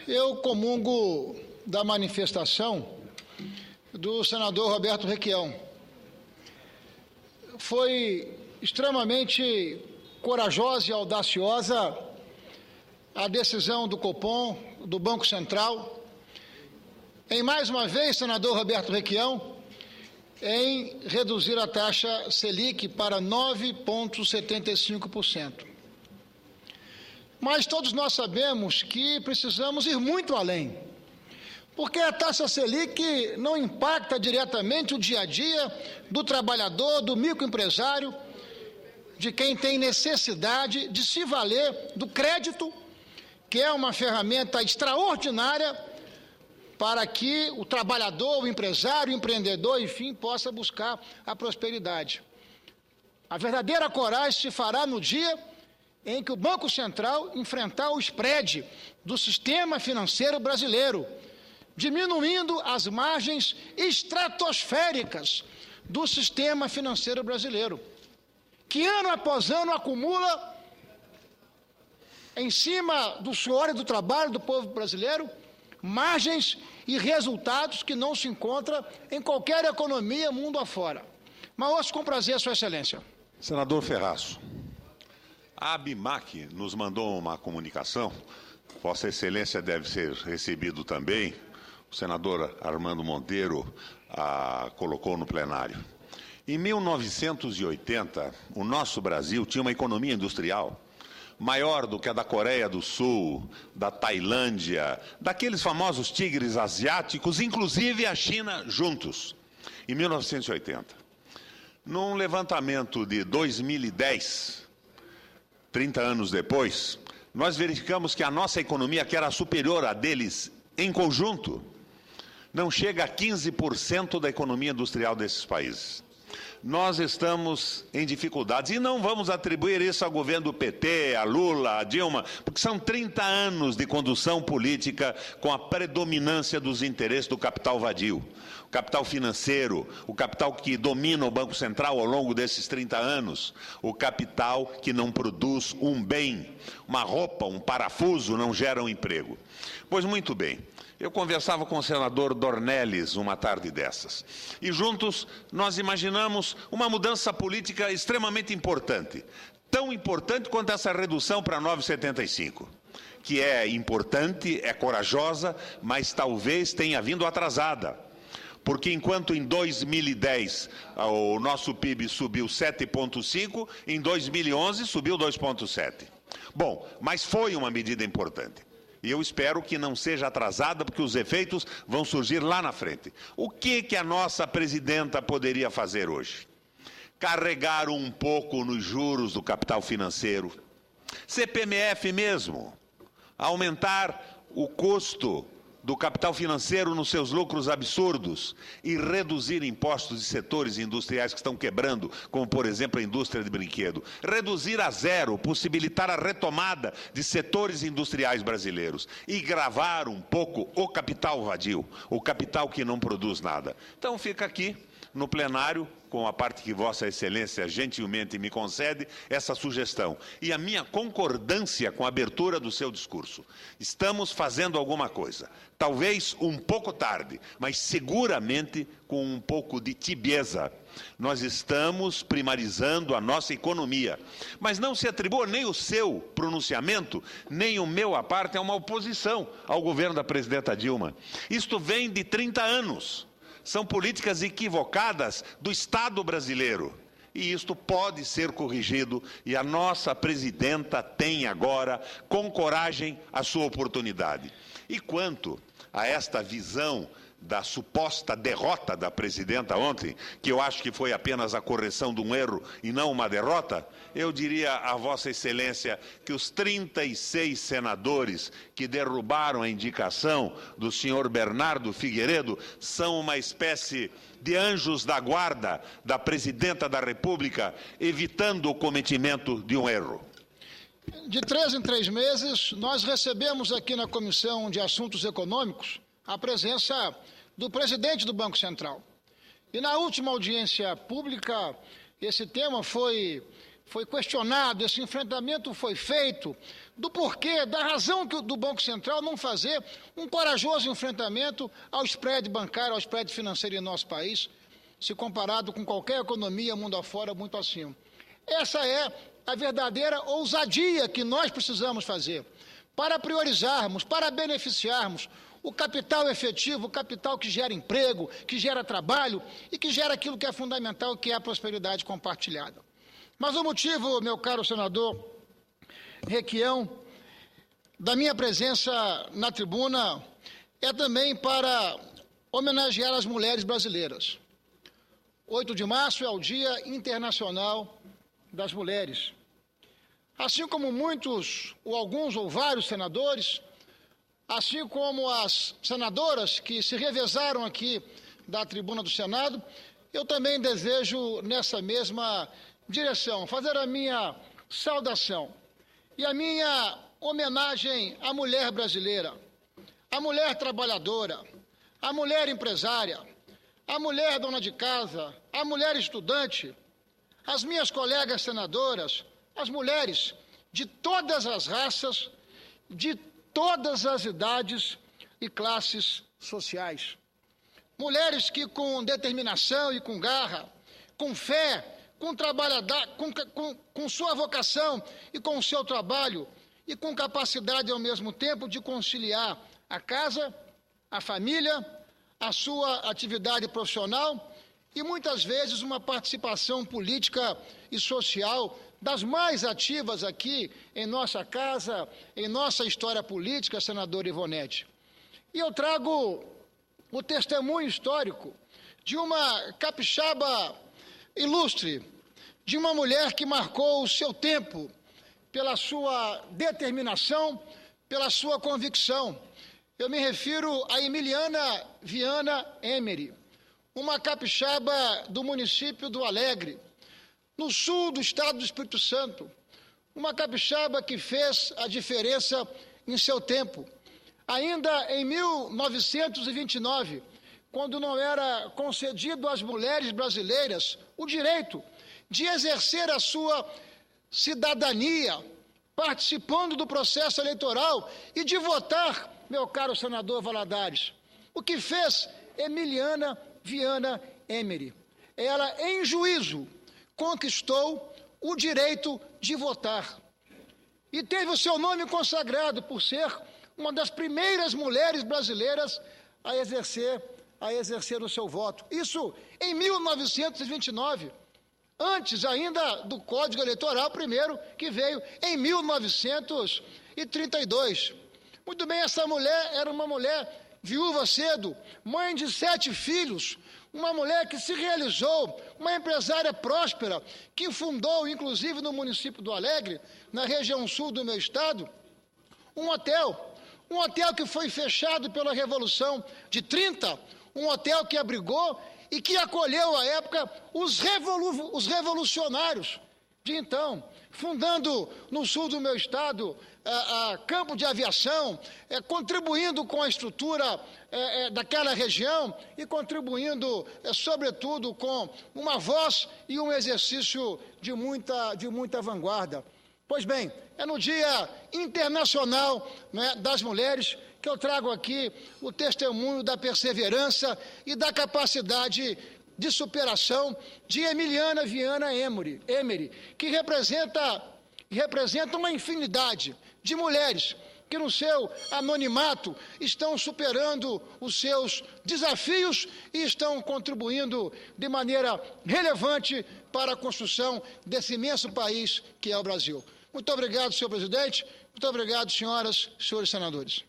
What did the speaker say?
Eu comungo da manifestação do senador Roberto Requião. Foi extremamente corajosa e audaciosa a decisão do Copom, do Banco Central, em mais uma vez, senador Roberto Requião, em reduzir a taxa Selic para 9,75%. Mas todos nós sabemos que precisamos ir muito além, porque a taxa Selic não impacta diretamente o dia a dia do trabalhador, do microempresário, de quem tem necessidade de se valer do crédito, que é uma ferramenta extraordinária para que o trabalhador, o empresário, o empreendedor, enfim, possa buscar a prosperidade. A verdadeira coragem se fará no dia em que o Banco Central enfrentar o spread do sistema financeiro brasileiro, diminuindo as margens estratosféricas do sistema financeiro brasileiro, que ano após ano acumula, em cima do suor e do trabalho do povo brasileiro, margens e resultados que não se encontram em qualquer economia mundo afora. Mas ouço com prazer, Sua Excelência. Senador Ferraço, a ABIMAC nos mandou uma comunicação, Vossa Excelência deve ser recebido também, o senador Armando Monteiro colocou no plenário. Em 1980, o nosso Brasil tinha uma economia industrial maior do que a da Coreia do Sul, da Tailândia, daqueles famosos tigres asiáticos, inclusive a China, juntos, em 1980. Num levantamento de 2010, 30 anos depois, nós verificamos que a nossa economia, que era superior à deles em conjunto, não chega a 15% da economia industrial desses países. Nós estamos em dificuldades e não vamos atribuir isso ao governo do PT, a Lula, a Dilma, porque são 30 anos de condução política com a predominância dos interesses do capital vadio, o capital financeiro, o capital que domina o Banco Central ao longo desses 30 anos, o capital que não produz um bem, uma roupa, um parafuso, não gera um emprego. Pois muito bem. Eu conversava com o senador Dornelles uma tarde dessas. E juntos nós imaginamos uma mudança política extremamente importante. Tão importante quanto essa redução para 9,75. Que é importante, é corajosa, mas talvez tenha vindo atrasada. Porque enquanto em 2010 o nosso PIB subiu 7,5, em 2011 subiu 2,7. Bom, mas foi uma medida importante. E eu espero que não seja atrasada, porque os efeitos vão surgir lá na frente. O que a nossa presidenta poderia fazer hoje? Carregar um pouco nos juros do capital financeiro. CPMF mesmo. Aumentar o custo do capital financeiro nos seus lucros absurdos e reduzir impostos de setores industriais que estão quebrando, como, por exemplo, a indústria de brinquedo. Reduzir a zero, possibilitar a retomada de setores industriais brasileiros e gravar um pouco o capital vadio, o capital que não produz nada. Então fica aqui, no plenário, com a parte que Vossa Excelência gentilmente me concede, essa sugestão. E a minha concordância com a abertura do seu discurso. Estamos fazendo alguma coisa. Talvez um pouco tarde, mas seguramente com um pouco de tibieza. Nós estamos primarizando a nossa economia. Mas não se atribua nem o seu pronunciamento, nem o meu à parte, a uma oposição ao governo da presidenta Dilma. Isto vem de 30 anos. São políticas equivocadas do Estado brasileiro. E isto pode ser corrigido e a nossa presidenta tem agora, com coragem, a sua oportunidade. E quanto a esta visão da suposta derrota da presidenta ontem, que eu acho que foi apenas a correção de um erro e não uma derrota, eu diria a Vossa Excelência que os 36 senadores que derrubaram a indicação do senhor Bernardo Figueiredo são uma espécie de anjos da guarda da presidenta da República, evitando o cometimento de um erro. De 3 em 3 meses, nós recebemos aqui na Comissão de Assuntos Econômicos a presença do presidente do Banco Central. E na última audiência pública, esse tema foi foi questionado, esse enfrentamento foi feito, do porquê, da razão do Banco Central não fazer um corajoso enfrentamento ao spread bancário, ao spread financeiro em nosso país, se comparado com qualquer economia mundo afora, muito acima. Essa é a verdadeira ousadia que nós precisamos fazer para priorizarmos, para beneficiarmos o capital efetivo, o capital que gera emprego, que gera trabalho e que gera aquilo que é fundamental, que é a prosperidade compartilhada. Mas o motivo, meu caro senador Requião, da minha presença na tribuna é também para homenagear as mulheres brasileiras. 8 de março é o Dia Internacional das Mulheres. Assim como muitos, ou alguns, ou vários senadores, assim como as senadoras que se revezaram aqui da tribuna do Senado, eu também desejo, nessa mesma direção, fazer a minha saudação e a minha homenagem à mulher brasileira, à mulher trabalhadora, à mulher empresária, à mulher dona de casa, à mulher estudante, às minhas colegas senadoras, às mulheres de todas as raças, de todas as idades e classes sociais. Mulheres que com determinação e com garra, com fé, com sua vocação e com o seu trabalho e com capacidade ao mesmo tempo de conciliar a casa, a família, a sua atividade profissional e muitas vezes uma participação política e social das mais ativas aqui em nossa casa, em nossa história política, senador Ivonete. E eu trago o testemunho histórico de uma capixaba ilustre, de uma mulher que marcou o seu tempo pela sua determinação, pela sua convicção. Eu me refiro a Emiliana Viana Emery, uma capixaba do município do Alegre, no sul do estado do Espírito Santo, uma capixaba que fez a diferença em seu tempo. Ainda em 1929, quando não era concedido às mulheres brasileiras o direito de exercer a sua cidadania, participando do processo eleitoral e de votar, meu caro senador Valadares. O que fez Emiliana Viana Emery? Ela, em juízo, conquistou o direito de votar e teve o seu nome consagrado por ser uma das primeiras mulheres brasileiras a exercer o seu voto. Isso em 1929, antes ainda do Código Eleitoral primeiro, que veio em 1932. Muito bem, essa mulher era uma mulher viúva cedo, mãe de 7 filhos, uma mulher que se realizou, uma empresária próspera, que fundou, inclusive no município do Alegre, na região sul do meu estado, um hotel que foi fechado pela Revolução de 30, um hotel que abrigou e que acolheu, à época, os revolucionários de então, fundando no sul do meu estado campo de aviação, contribuindo com a estrutura daquela região e contribuindo, sobretudo, com uma voz e um exercício de muita vanguarda. Pois bem, é no Dia Internacional, né, das Mulheres que eu trago aqui o testemunho da perseverança e da capacidade de superação de Emiliana Viana Emery, que representa uma infinidade de mulheres que no seu anonimato estão superando os seus desafios e estão contribuindo de maneira relevante para a construção desse imenso país que é o Brasil. Muito obrigado, senhor presidente. Muito obrigado, senhoras e senhores senadores.